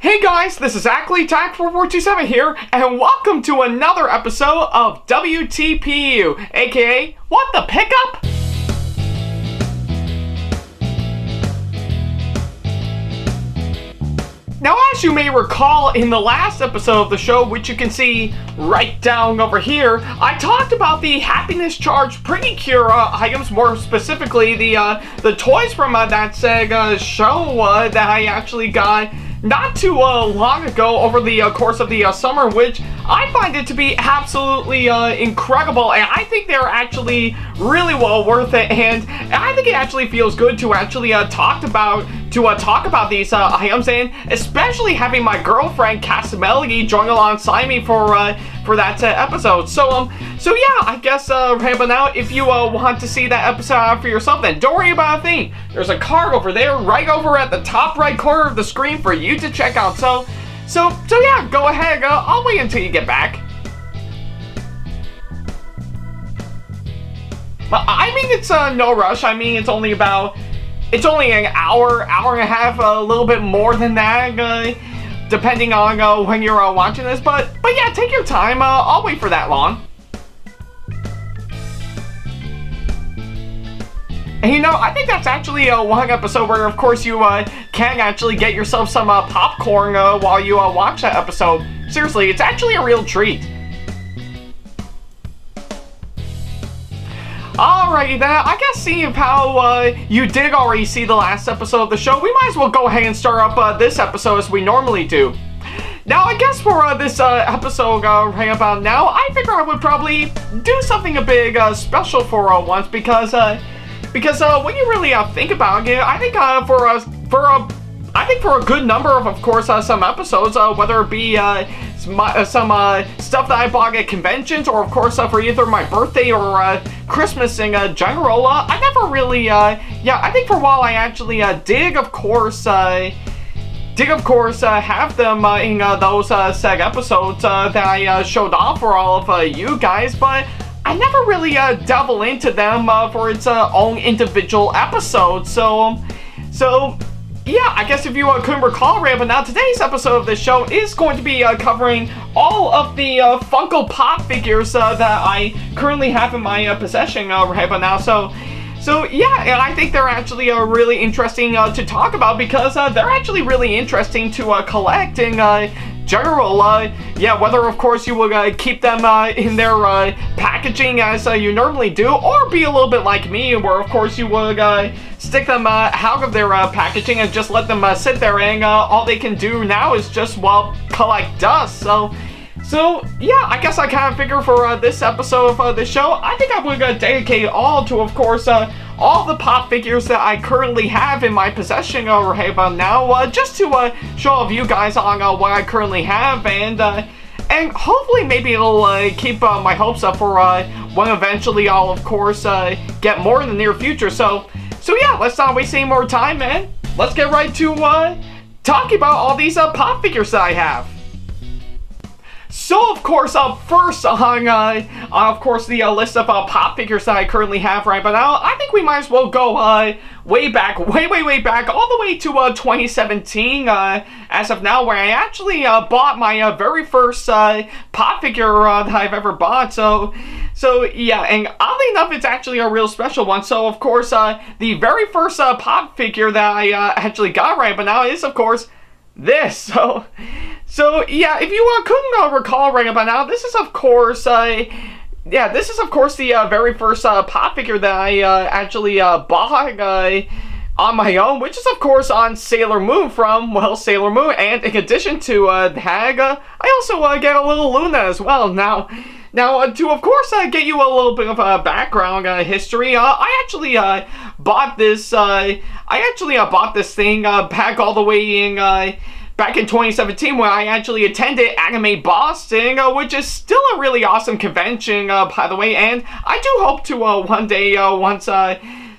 Hey guys, this is Ackley, Tack4427 here, and welcome to another episode of WTPU, aka What the Pickup? Now, as you may recall, in the last episode of the show, which you can see right down over here, I talked about the happiness charged Pretty-Cure items, more specifically the toys from that Sega show that I actually got not too long ago over the course of the summer, which I find it to be absolutely incredible, and I think they're actually really well worth it, and I think it actually feels good to actually talk about these items, and especially having my girlfriend Casamelli join alongside me for that episode. So yeah, I guess right about now, if you want to see that episode out for yourself, then don't worry about a thing. There's a card over there, right over at the top right corner of the screen for you to check out. So yeah, go ahead. I'll wait until you get back. Well, I mean, it's no rush. I mean, it's only an hour and a half, a little bit more than that, depending on when you're watching this. But yeah, take your time. I'll wait for that long. And you know, I think that's actually one episode where, of course, you can actually get yourself some popcorn while you watch that episode. Seriously, it's actually a real treat. Alrighty then, I guess seeing how you did already see the last episode of the show, we might as well go ahead and start up this episode as we normally do. Now, I guess for this episode right about now, I figure I would probably do something a big special for once, because when you really think about it, I think for a good number of course, some episodes, whether it be some stuff that I bought at conventions, or of course for either my birthday or Christmas in general, I never really, I think for a while I actually did of course have them in those SEG episodes that I showed off for all of you guys, but I never really delve into them for its own individual episodes. So yeah, I guess if you couldn't recall right, but now today's episode of this show is going to be covering all of the Funko Pop figures that I currently have in my possession right about now. So yeah, and I think they're actually really interesting to talk about, because they're actually really interesting to collect in general. Yeah, whether of course you will keep them in their packaging as you normally do, or be a little bit like me, where of course you will stick them out of their packaging and just let them sit there, and all they can do now is just, well, collect dust. So yeah, I guess I kind of figure for this episode of the show, I think I would dedicate it all to, of course, all the pop figures that I currently have in my possession right about now, just to show all of you guys on what I currently have, and hopefully maybe it'll keep my hopes up for when eventually I'll, of course, get more in the near future. So yeah, let's not waste any more time, man. Let's get right to talking about all these pop figures that I have. So, of course, first on, of course, the list of pop figures that I currently have right by now, I think we might as well go way back, all the way to 2017, as of now, where I actually bought my very first pop figure that I've ever bought. So yeah, and oddly enough, it's actually a real special one. So, of course, the very first pop figure that I actually got right by now is, of course, this. So yeah, if you couldn't recall right about now, this is of course the very first pop figure that I actually bought on my own, which is of course on Sailor Moon from, well, Sailor Moon, and in addition to that, I also get a little Luna as well. Now to of course get you a little bit of background history, I actually bought this thing back all the way in back in 2017, when I actually attended Anime Boston, which is still a really awesome convention, by the way, and I do hope to one day,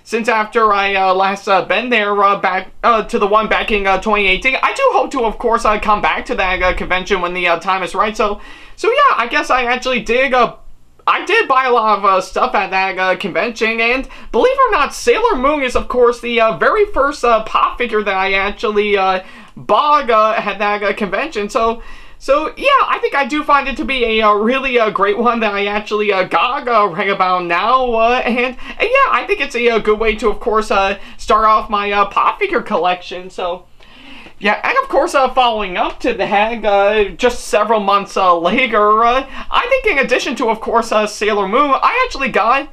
since after I last been there back to the one back in 2018, I do hope to, of course, come back to that convention when the time is right. So yeah, I guess I actually did buy a lot of stuff at that convention, and believe it or not, Sailor Moon is, of course, the very first pop figure that I actually bought at that convention. So yeah, I think I do find it to be a really great one that I actually got right about now, and yeah, I think it's a good way to, of course, start off my pop figure collection. So yeah, and of course, following up to that, just several months later, I think in addition to, of course, Sailor Moon, I actually got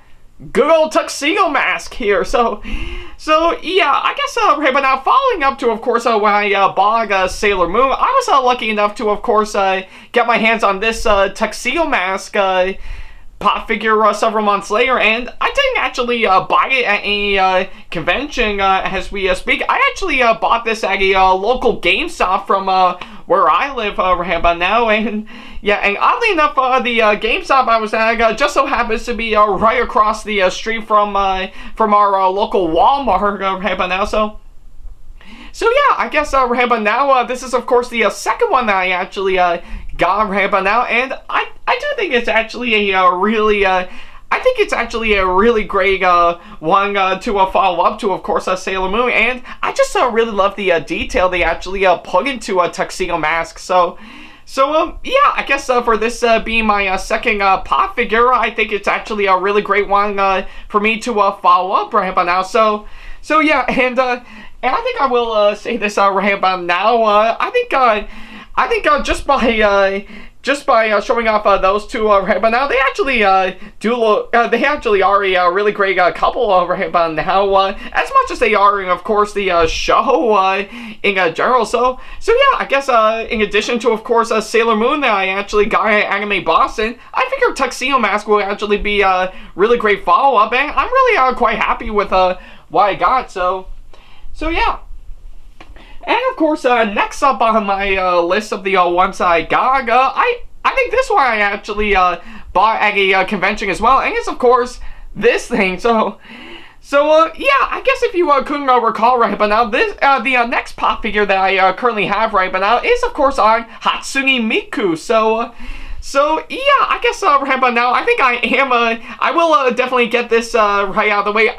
good old Tuxedo Mask here. So yeah, I guess right, but now following up to, of course, when I bought Sailor Moon, I was lucky enough to, of course, get my hands on this Tuxedo Mask pop figure several months later, and I didn't actually buy it at a convention as we speak. I actually bought this at a local GameStop from where I live right about now, and yeah, and oddly enough, the GameStop I was at just so happens to be right across the street from our local Walmart right about now. So yeah, I guess right about now, this is of course the second one that I actually got right about now, and I do think it's actually a really I think it's actually a really great one to follow up to, of course, Sailor Moon, and I just really love the detail they actually put into a Tuxedo Mask. So yeah, I guess for this being my second pop figure, I think it's actually a really great one for me to follow up right about now. So yeah, and I think I will say this right about now. I think just by showing off those two right about now, they actually do look. They actually are a really great couple right about now. As much as they are, of course, the show in general. So yeah, I guess in addition to, of course, Sailor Moon that I actually got at Anime Boston, I figure Tuxedo Mask will actually be a really great follow up, and I'm really quite happy with what I got. So yeah. And of course, next up on my list of the ones I got, I think this one I actually bought at a convention as well, and it's of course this thing. So yeah, I guess if you couldn't recall right but now, this the next pop figure that I currently have right but now is of course on Hatsune Miku. So yeah, I guess right about now, I think I will definitely get this right out of the way.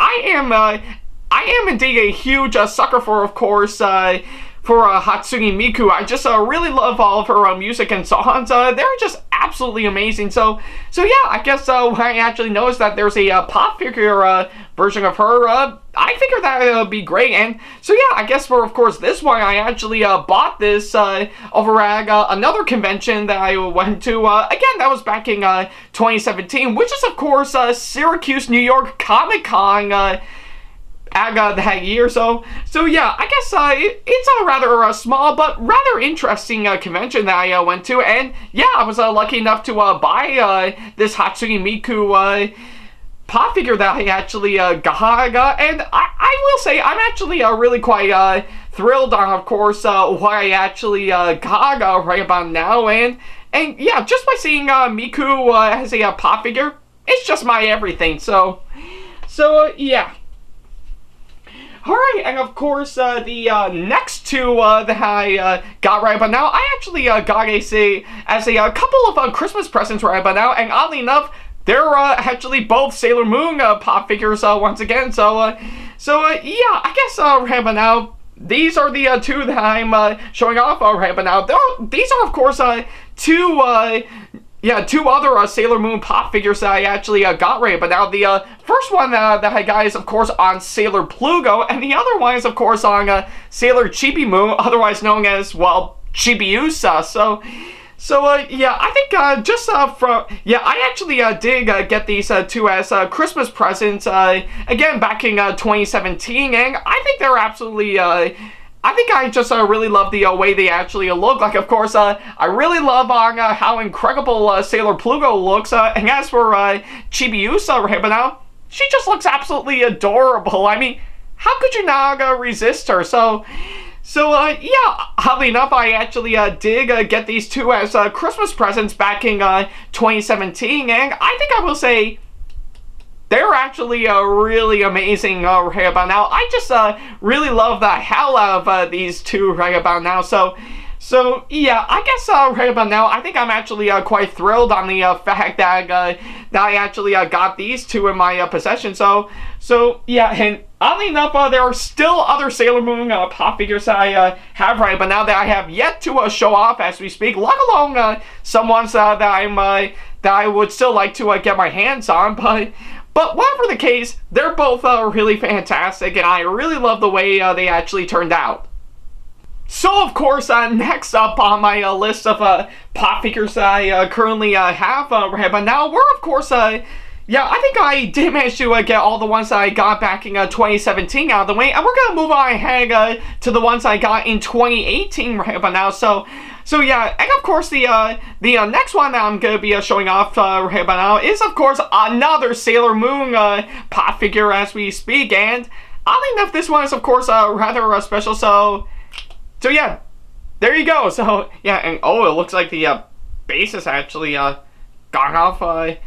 I am indeed a huge sucker for, of course, for Hatsune Miku. I just really love all of her music and songs. They're just absolutely amazing. So yeah, I guess when I actually noticed that there's a pop figure version of her, I figured that would be great. And so yeah, I guess for, of course, this one, I actually bought this over at another convention that I went to. Again, that was back in 2017, which is, of course, Syracuse, New York Comic-Con that year. So yeah, I guess it's a rather small but rather interesting convention that I went to, and yeah, I was lucky enough to buy this Hatsune Miku pop figure that I actually got, and I will say I'm actually really quite thrilled on, of course, what I actually got right about now, and yeah, just by seeing Miku as a pop figure, it's just my everything. So yeah. Alright, and of course, the next two that I got right about now, I actually got as a couple of Christmas presents right about now, and oddly enough, they're actually both Sailor Moon pop figures once again. So yeah, I guess right about now, these are the two that I'm showing off right about now. These are, of course, two other Sailor Moon pop figures that I actually got right. But now the first one that I got is, of course, on Sailor Plugo, and the other one is, of course, on Sailor Chibi Moon, otherwise known as, well, Chibiusa. So yeah, I think I actually did get these two as Christmas presents, again, back in 2017, and I think they're absolutely I think I just really love the way they actually look. Like, of course, I really love how incredible Sailor Plugo looks. And as for Chibiusa right now, she just looks absolutely adorable. I mean, how could you not resist her? So yeah, oddly enough, I actually did get these two as Christmas presents back in 2017. And I think I will say, they're actually really amazing right about now. I just really love the hell out of these two right about now. So So yeah, I guess right about now, I think I'm actually quite thrilled on the fact that that I actually got these two in my possession. So yeah, and oddly enough, there are still other Sailor Moon pop figures that I have right, but now that I have yet to show off as we speak, let alone some ones that I would still like to get my hands on, But whatever the case, they're both really fantastic, and I really love the way they actually turned out. So, of course, next up on my list of pop figures that I currently have right but now, we're, of course, yeah, I think I did manage to get all the ones that I got back in 2017 out of the way, and we're going to move on ahead to the ones I got in 2018 right about now. So yeah, and of course the next one that I'm going to be showing off right about now is, of course, another Sailor Moon pop figure as we speak, and oddly enough, this one is, of course, rather special, so yeah, there you go. So yeah, and oh, it looks like the base is actually gone off.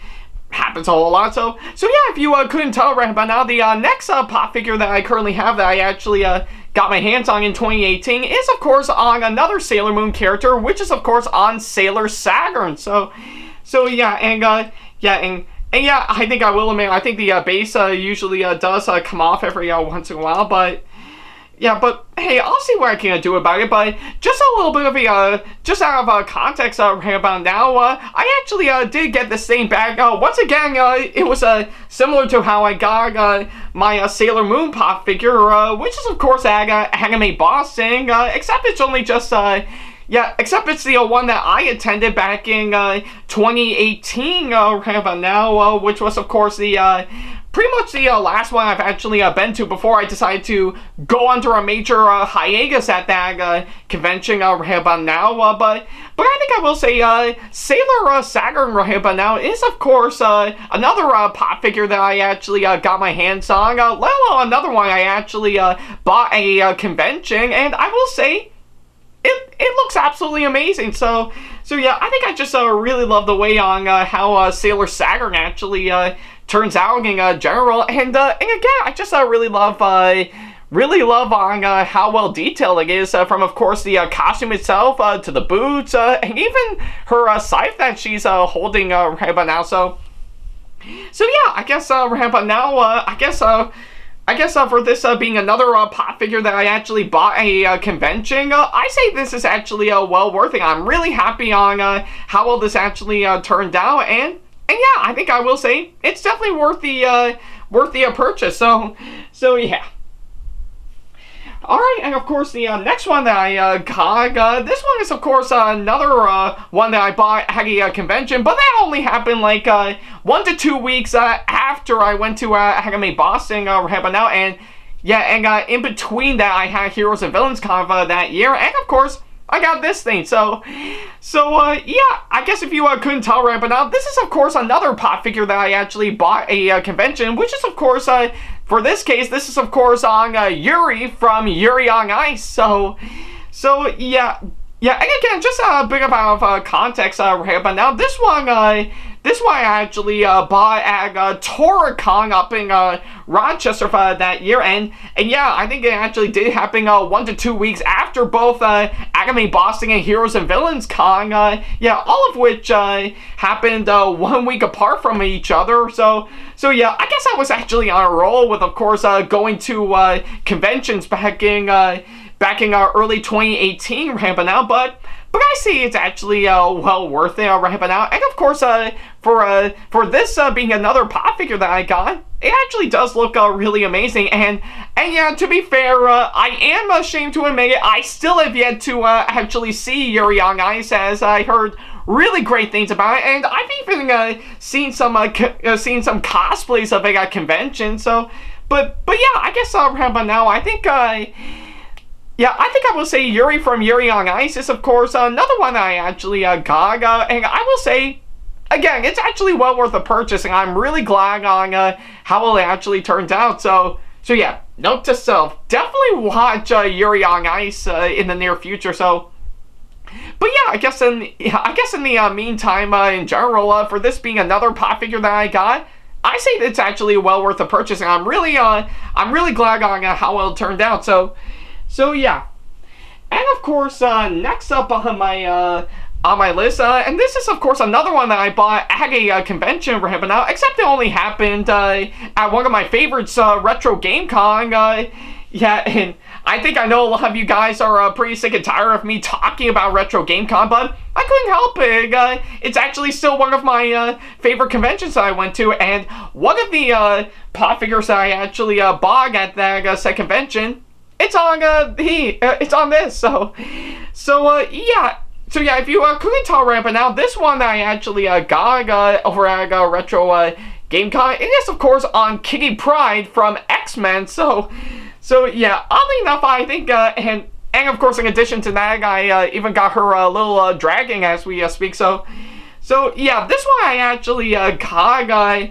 Happens a whole lot. So yeah, if you couldn't tell right by now, the next pop figure that I currently have that I actually got my hands on in 2018 is, of course, on another Sailor Moon character, which is, of course, on Sailor Saturn. So yeah, and yeah, I think I will admit, I think the base usually does come off every once in a while, but yeah, but hey, I'll see what I can do about it. But just a little bit of a, just out of context right about now, I actually did get this thing back. Once again, it was similar to how I got my Sailor Moon pop figure, which is, of course, at Anime Boston, except it's only just, yeah, except it's the one that I attended back in 2018 right about now, which was, of course, the pretty much the last one I've actually been to before I decided to go under a major hiatus at that convention right about now. But I think I will say Sailor Saturn right about now is, of course, another pop figure that I actually got my hands on. Let alone another one I actually bought at a convention, and I will say it looks absolutely amazing. So yeah, I think I just really love the way on how Sailor Saturn actually turns out in general, and again, I just really love on how well detailed it is, from, of course, the costume itself to the boots, and even her scythe that she's holding right about now. So yeah, I guess right about now, I guess for this being another pop figure that I actually bought at a convention, I say this is actually well worth it. I'm really happy on how well this actually turned out, and yeah, I think I will say it's definitely worth the purchase. So yeah. Alright, and of course the next one that I got, this one is, of course, another one that I bought at a convention, but that only happened like 1 to 2 weeks after I went to Anime Boston right about now, and yeah, and in between that I had Heroes and Villains Con that year, and of course I got this thing. So yeah, I guess if you couldn't tell right but now, this is, of course, another pop figure that I actually bought at a convention, which is, of course, for this case, this is, of course, on Yuri from Yuri on Ice. So yeah, and again, just a bit of context right but now, this one I actually bought at Toricon up in Rochester that year, and yeah, I think it actually did happen 1 to 2 weeks after both Anime Boston and Heroes and Villains Con, yeah, all of which happened 1 week apart from each other. So yeah, I guess I was actually on a roll with, of course, going to conventions back in early 2018 right by now, but I see it's actually well worth it right by now. And of course, for this being another pop figure that I got, it actually does look really amazing. And yeah, to be fair, I am ashamed to admit it, I still have yet to actually see Yuri on Ice, as I heard really great things about it, and I've even seen some cosplays of it at convention. So, but yeah, I guess right by now, I think. Yeah, I think I will say Yuri from Yuri on Ice is, of course, another one that I actually got, and I will say, again, it's actually well worth the purchase, and I'm really glad on how well it actually turned out. So yeah, note to self, definitely watch Yuri on Ice in the near future. So, but yeah, I guess in the meantime, in general, for this being another pop figure that I got, I say it's actually well worth the purchase, and I'm really glad on how well it turned out. So yeah, And of course, next up on my list, and this is of course another one that I bought at a convention right now, except it only happened at one of my favorites, Retro Game Con. Yeah, and I think I know a lot of you guys are pretty sick and tired of me talking about Retro Game Con, but I couldn't help it. It's actually still one of my favorite conventions that I went to, and one of the pop figures that I actually bought at that said convention, it's on it's on this. So yeah. So yeah, if you couldn't tell right but now, this one that I actually got over at Retro Game Con, it is of course on Kitty Pryde from X-Men. So yeah, oddly enough, I think, and of course, in addition to that, I even got her little dragon as we speak. So yeah, this one I actually got.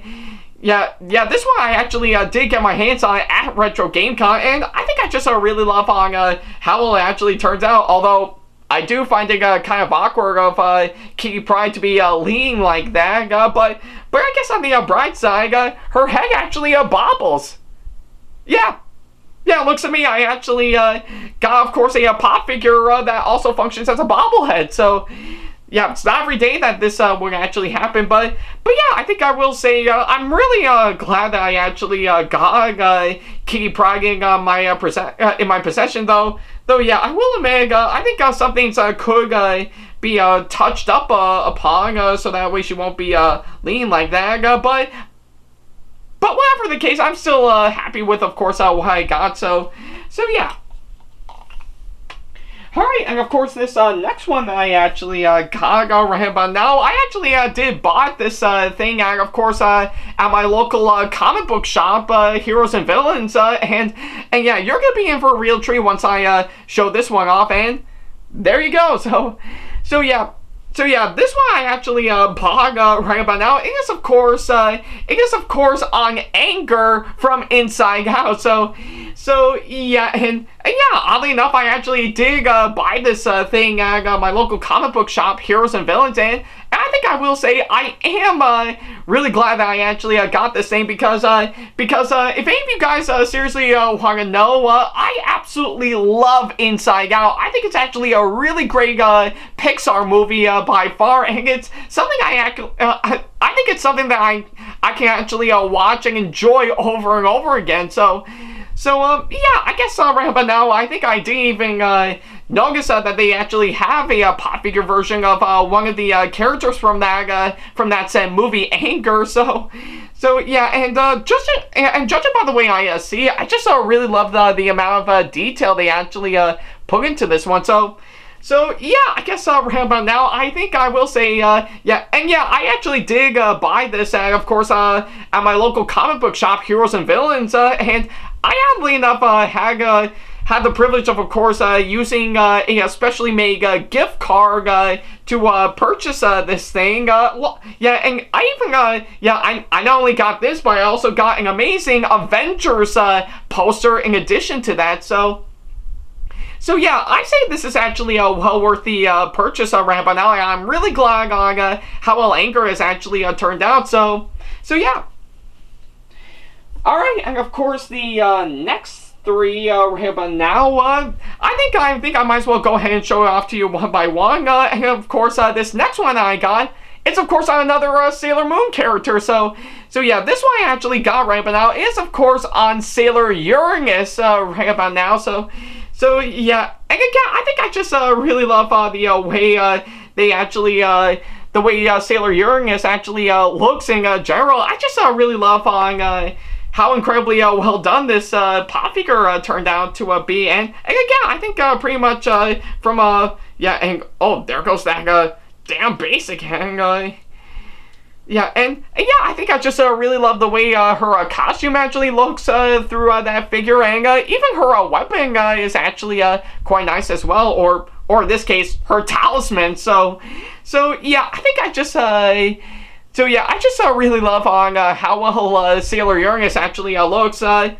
Yeah, this one I actually did get my hands on at Retro Game Con, and I think I just really love on how well it actually turns out. Although I do find it kind of awkward of Kitty Pryde to be leaning like that, but I guess on the bright side, her head actually bobbles. Yeah, looks at me. I actually got, of course, a pop figure that also functions as a bobblehead. So, yeah, it's not every day that this would actually happen. But yeah, I think I will say I'm really glad that I actually got Kitty Pryde in my possession, though. Though, yeah, I will admit, I think some things could be touched up upon, so that way she won't be leaning like that. But whatever the case, I'm still happy with, of course, what I got. So yeah. Alright, and of course this next one that I actually got right about now, I actually did bought this thing at, of course, at my local comic book shop, Heroes and Villains, and yeah, you're gonna be in for a real treat once I show this one off, and there you go. So yeah. So yeah, this one I actually bought right about now. It is of course on Anger from Inside Out. So yeah, and yeah, oddly enough, I actually did buy this thing at my local comic book shop, Heroes and Villains, and I think I will say I am really glad that I actually got this thing because if any of you guys seriously want to know, I absolutely love Inside Out. I think it's actually a really great Pixar movie by far, and it's something I think it's something that I can actually watch and enjoy over and over again. So yeah, I guess right about now, I think I didn't even notice that they actually have a pop figure version of one of the characters from that said movie, Anger. So yeah, and judging by the way I see it, I just really love the amount of detail they actually put into this one. So yeah, I guess right about now, I think I will say yeah, and yeah, I actually did buy this at, of course, at my local comic book shop, Heroes and Villains, and I oddly enough had the privilege of course, using a specially made gift card to purchase this thing. Well, yeah, and I even I not only got this, but I also got an amazing Avengers poster in addition to that. So yeah, I say this is actually well worth the purchase right about now. I'm really glad on how well Anger has actually turned out. So yeah. Alright, and of course the next three right about now, I think I might as well go ahead and show it off to you one by one. And of course this next one I got, it's of course on another Sailor Moon character. So yeah, this one I actually got right about now is of course on Sailor Uranus right about now. So yeah, and again, I think I just really love the way they actually the way Sailor Uranus actually looks in general. I just really love on how incredibly well done this pop figure turned out to be, and again, I think pretty much from yeah, and oh, there goes that damn bass again. Yeah, and yeah, I think I just really love the way her costume actually looks through that figure, and even her weapon is actually quite nice as well, or in this case, her talisman. So yeah, I think I just so yeah, I just really love on how well Sailor Uranus actually looks. Now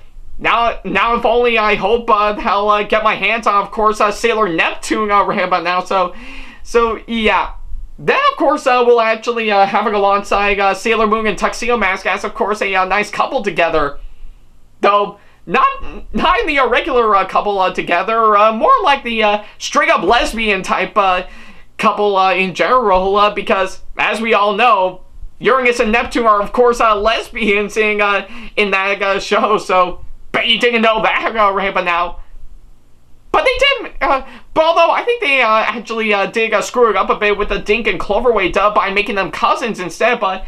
if only I hope I'll get my hands on, of course, Sailor Neptune right about now. So yeah. Then, of course, we'll actually have it alongside Sailor Moon and Tuxedo Mask as, of course, a nice couple together. Though not in the regular couple together, more like the straight up lesbian type couple in general, because as we all know, Uranus and Neptune are of course lesbians in that show. So bet you didn't know that right by now. But they did, but although I think they actually did screw it up a bit with the Dink and Cloverweight by making them cousins instead. But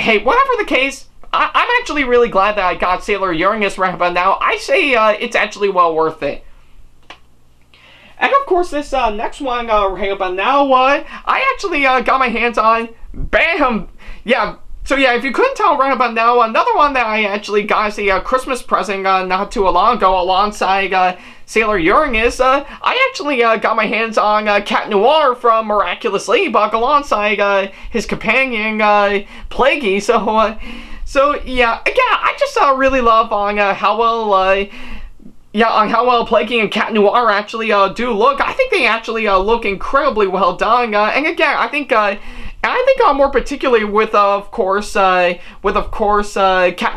hey, whatever the case, I'm actually really glad that I got Sailor Uranus right by now. I say it's actually well worth it. And of course, this next one right about now, I actually got my hands on. Bam! Yeah. So yeah, if you couldn't tell right about now, another one that I actually got as a Christmas present not too long ago, alongside Sailor Uranus. I actually got my hands on Cat Noir from Miraculous Ladybug, alongside his companion Plaguey. So yeah, again, I just really love on how well. Yeah, on how well Plaguey and Cat Noir actually do look. I think they actually look incredibly well done. And again, I think more particularly with of course Cat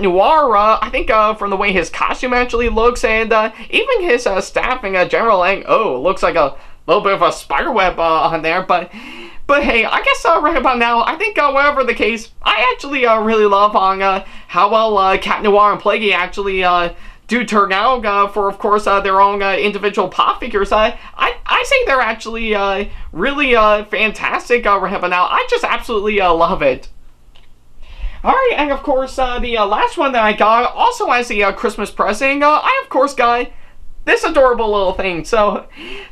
Noir. I think from the way his costume actually looks, and even his staffing general, and looks like a little bit of a spider web on there. But hey, I guess right about now, I think whatever the case, I actually really love on how well Cat Noir and Plaguey actually do turn out for, of course, their own individual pop figures. I say they're actually really fantastic right about now. I just absolutely love it. Alright, and of course, the last one that I got, also as a Christmas present, I of course got this adorable little thing. So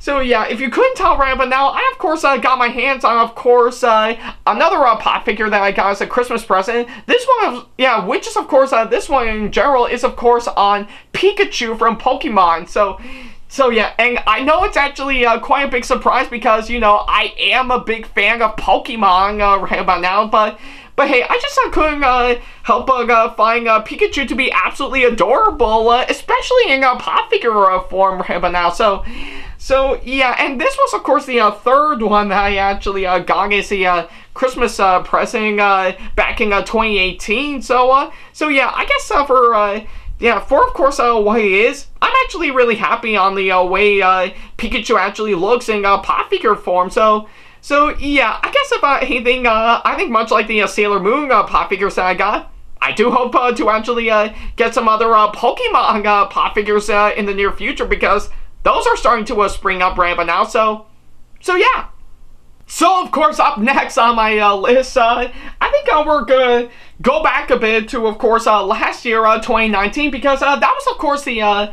yeah, if you couldn't tell right about now, I of course got my hands on, of course, another pop figure that I got as a Christmas present. This one, which is of course, this one in general is of course on Pikachu from Pokemon. So yeah, and I know it's actually quite a big surprise because, you know, I am a big fan of Pokemon right about now, but hey, I just couldn't help find Pikachu to be absolutely adorable, especially in pop figure form right about now. So yeah, and this was of course the third one that I actually got as a Christmas present back in 2018. So yeah, I guess for of course what it is, I'm actually really happy on the way Pikachu actually looks in pop figure form. So yeah, I guess if anything, I think much like the Sailor Moon pop figures that I got, I do hope to actually get some other Pokemon pop figures in the near future, because those are starting to spring up right now. So yeah. So of course, up next on my list, I think we're gonna go back a bit to, of course, last year, 2019, because that was of course the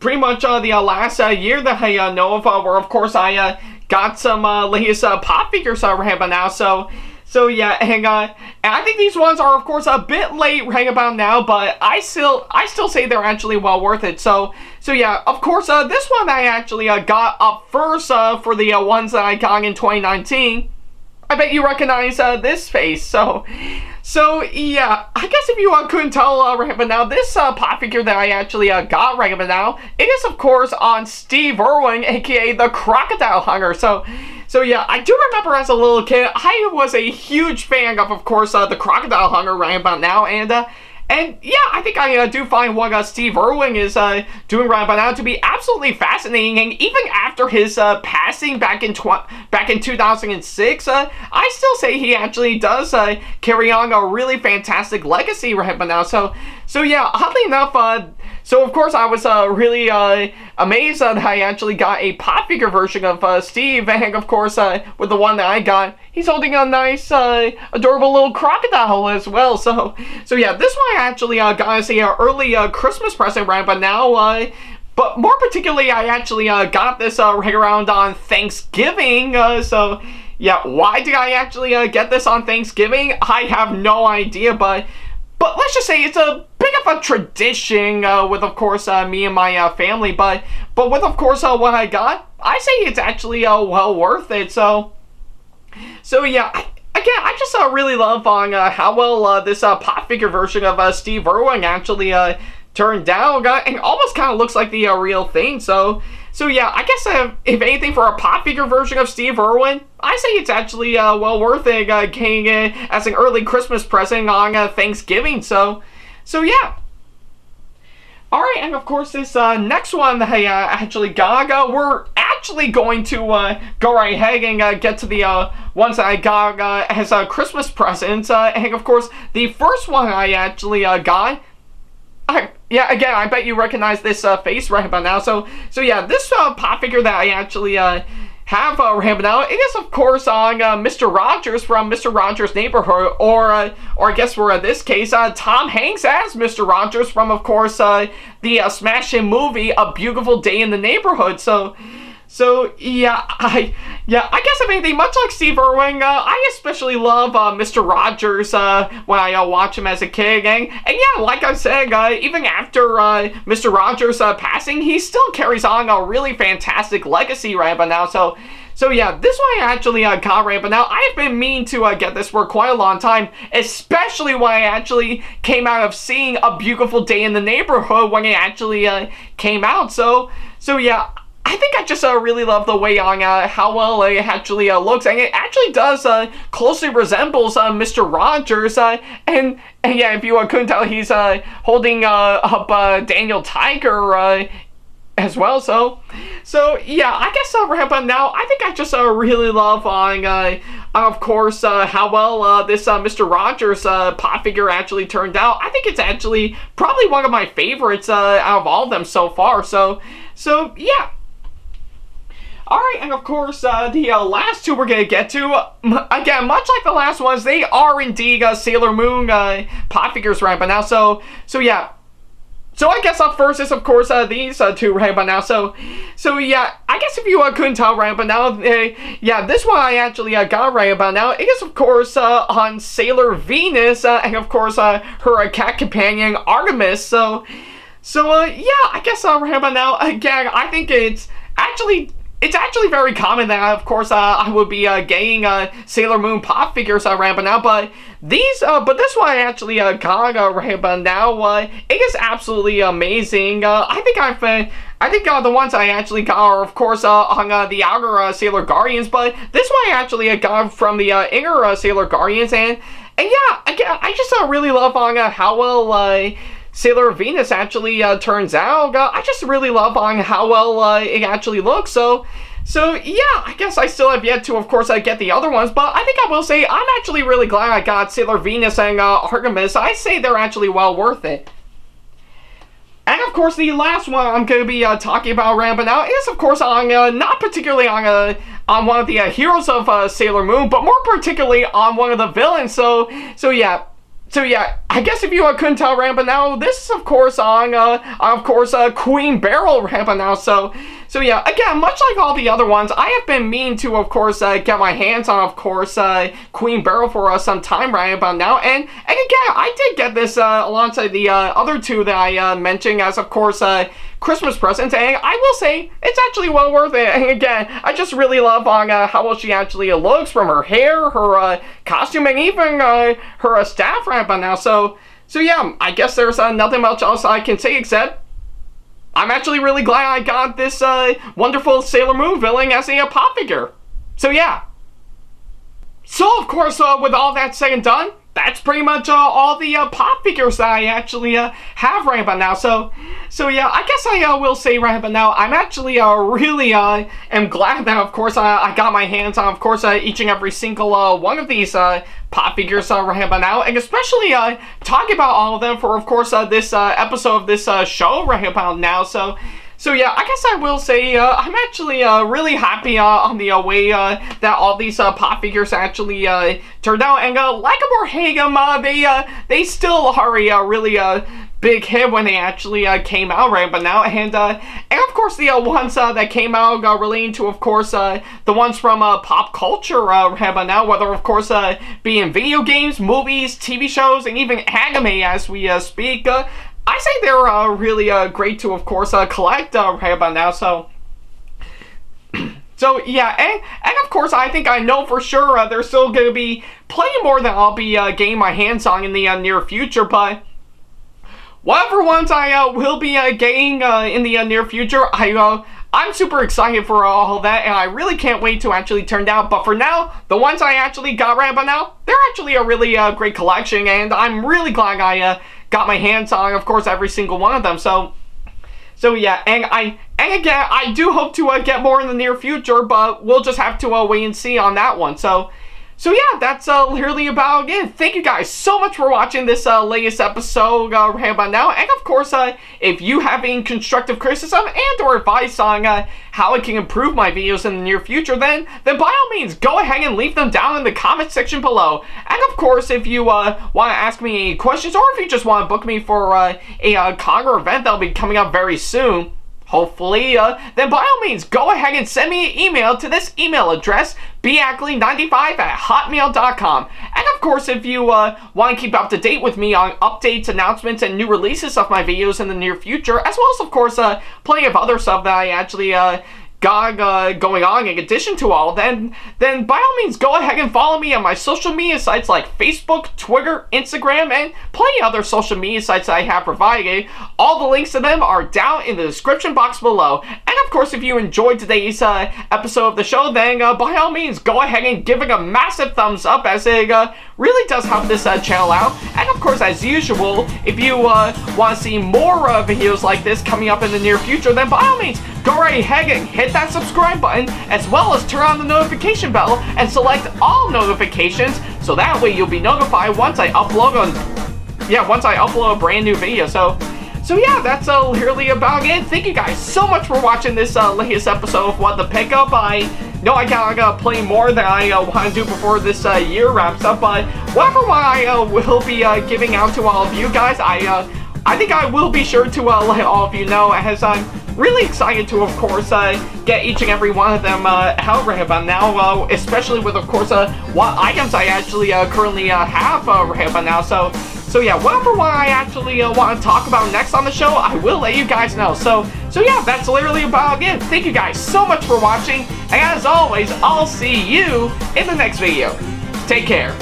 pretty much the last year that I know of, where of course I got some latest pop figures right about now. So yeah, and I think these ones are of course a bit late right about now, but I still say they're actually well worth it. So yeah, of course this one I actually got up first for the ones that I got in 2019. I bet you recognize this face. So yeah, I guess if you couldn't tell right about now, this pop figure that I actually got right about now, it is of course on Steve Irwin, aka the Crocodile Hunter. So yeah, I do remember as a little kid, I was a huge fan of course, the Crocodile Hunter right about now, and yeah, I think I do find what Steve Irwin is doing right about now to be absolutely fascinating. And even after his passing back in 2006, I still say he actually does carry on a really fantastic legacy right about now. So yeah, oddly enough, so of course I was really amazed that I actually got a pop figure version of Steve, and of course with the one that I got, he's holding a nice adorable little crocodile as well. So yeah, this one I actually got as a early Christmas present right but now, but more particularly I actually got this right around on Thanksgiving. So yeah, why did I actually get this on Thanksgiving? I have no idea, but let's just say it's a bit of a tradition with, of course, me and my family. But with, of course, what I got, I say it's actually well worth it. So yeah, again, I just really love on how well this pop figure version of Steve Irwin actually turned out, and almost kind of looks like the real thing. So yeah, I guess if anything, for a pop figure version of Steve Irwin, I say it's actually well worth it getting it as an early Christmas present on Thanksgiving. So yeah. Alright, and of course this next one that I actually got, we're actually going to go right ahead and get to the ones that I got as Christmas presents. And of course, the first one I actually got, yeah, again, I bet you recognize this face right about now. So yeah, this pop figure that I actually have right now, it is of course on Mr. Rogers from Mr. Rogers' Neighborhood, or I guess for this case, Tom Hanks as Mr. Rogers from, of course, the smash hit movie A Beautiful Day in the Neighborhood. So yeah, I guess if anything, much like Steve Irwin, I especially love Mr. Rogers when I watch him as a kid, and yeah, like I said, even after Mr. Rogers passing, he still carries on a really fantastic legacy right about now. So yeah, this one I actually got right but now. I've been meaning to get this for quite a long time, especially when I actually came out of seeing A Beautiful Day in the Neighborhood when it actually came out. So yeah, I think I just really love the way on how well it actually looks, and it actually does closely resembles Mr. Rogers, and yeah, if you couldn't tell, he's holding up Daniel Tiger as well. So yeah, I guess right about now, I think I just really love on of course how well this Mr. Rogers pop figure actually turned out. I think it's actually probably one of my favorites out of all of them so far. So yeah. Alright, and of course, the last two we're going to get to, again, much like the last ones, they are indeed Sailor Moon pop figures right by now. So yeah. So I guess up first is, of course, these two right by now. So yeah, I guess if you couldn't tell right by now, yeah, this one I actually got right about now. It is, of course, on Sailor Venus, and of course, her cat companion, Artemis. So yeah, I guess right about now, again, I think it's actually very common that, of course, I would be getting Sailor Moon pop figures right about now, but this one I actually got right about now, it is absolutely amazing. I think the ones I actually got are, of course, on the outer Sailor Guardians, but this one I actually got from the inner Sailor Guardians, and yeah, again, I just really love on how well Sailor Venus actually turns out. I just really love on how well it actually looks. So yeah, I guess I still have yet to, of course, get the other ones, but I think I will say I'm actually really glad I got Sailor Venus and Artemis. I say they're actually well worth it. And of course, the last one I'm going to be talking about right now is, of course, on not particularly on one of the heroes of Sailor Moon, but more particularly on one of the villains. So yeah. So yeah, I guess if you couldn't tell right by now, this is of course on Queen Beryl right by now. So yeah, again, much like all the other ones, I have been meaning to, of course, get my hands on, of course, Queen Beryl for some time right about now. And again, I did get this alongside the other two that I mentioned as, of course, Christmas presents, and I will say it's actually well worth it. And again, I just really love on how well she actually looks, from her hair, her costume, and even her staff right by now. So yeah, I guess there's nothing much else I can say except I'm actually really glad I got this wonderful Sailor Moon villain as a pop figure. So yeah. So of course, with all that said and done, that's pretty much all the pop figures that I actually have right about now. So yeah, I guess I will say right about now, I'm actually really am glad that, of course, I got my hands on, of course, each and every single one of these pop figures right about now, and especially talking about all of them for, of course, this episode of this show right about now. So yeah, I guess I will say I'm actually really happy on the way that all these pop figures actually turned out, and like them or hate them, they still are a really big hit when they actually came out right but now, and of course the ones that came out relating to, of course, the ones from pop culture right but now, whether of course be in video games, movies, TV shows, and even anime as we speak. I say they're really great to, of course, collect right about now. So yeah, and of course, I think I know for sure there's still going to be plenty more that I'll be getting my hands on in the near future. But whatever ones I will be getting in the near future, I'm super excited for all of that, and I really can't wait to actually turn out. But for now, the ones I actually got right about now, they're actually a really great collection, and I'm really glad I got my hands on, of course, every single one of them. So So yeah, and again, I do hope to get more in the near future, but we'll just have to wait and see on that one. So yeah, that's literally about it. Thank you guys so much for watching this latest episode right about now. And of course, if you have any constructive criticism and or advice on how I can improve my videos in the near future, then by all means, go ahead and leave them down in the comment section below. And of course, if you want to ask me any questions, or if you just want to book me for a Congress event that'll be coming up very soon, hopefully, then by all means, go ahead and send me an email to this email address, backley95@hotmail.com. And of course, if you want to keep up to date with me on updates, announcements, and new releases of my videos in the near future, as well as, of course, plenty of other stuff that I actually got going on in addition to all, then by all means go ahead and follow me on my social media sites like Facebook, Twitter, Instagram, and plenty of other social media sites that I have provided. All the links to them are down in the description box below. And of course, if you enjoyed today's episode of the show, then by all means go ahead and give it a massive thumbs up, as it really does help this channel out. And of course, as usual, if you want to see more videos like this coming up in the near future, then by all means go right ahead and hit that subscribe button, as well as turn on the notification bell and select all notifications, so that way you'll be notified once I upload a brand new video. So yeah, that's literally about it. Thank you guys so much for watching this latest episode of What the Pickup. I know I gotta play more than I want to do before this year wraps up, but whatever one I will be giving out to all of you guys, I think I will be sure to let all of you know, as I'm really excited to, of course, get each and every one of them out right about now, especially with, of course, what items I actually currently have right about now. So yeah, whatever one I actually want to talk about next on the show, I will let you guys know. So yeah, that's literally about it. Thank you guys so much for watching, and as always, I'll see you in the next video. Take care.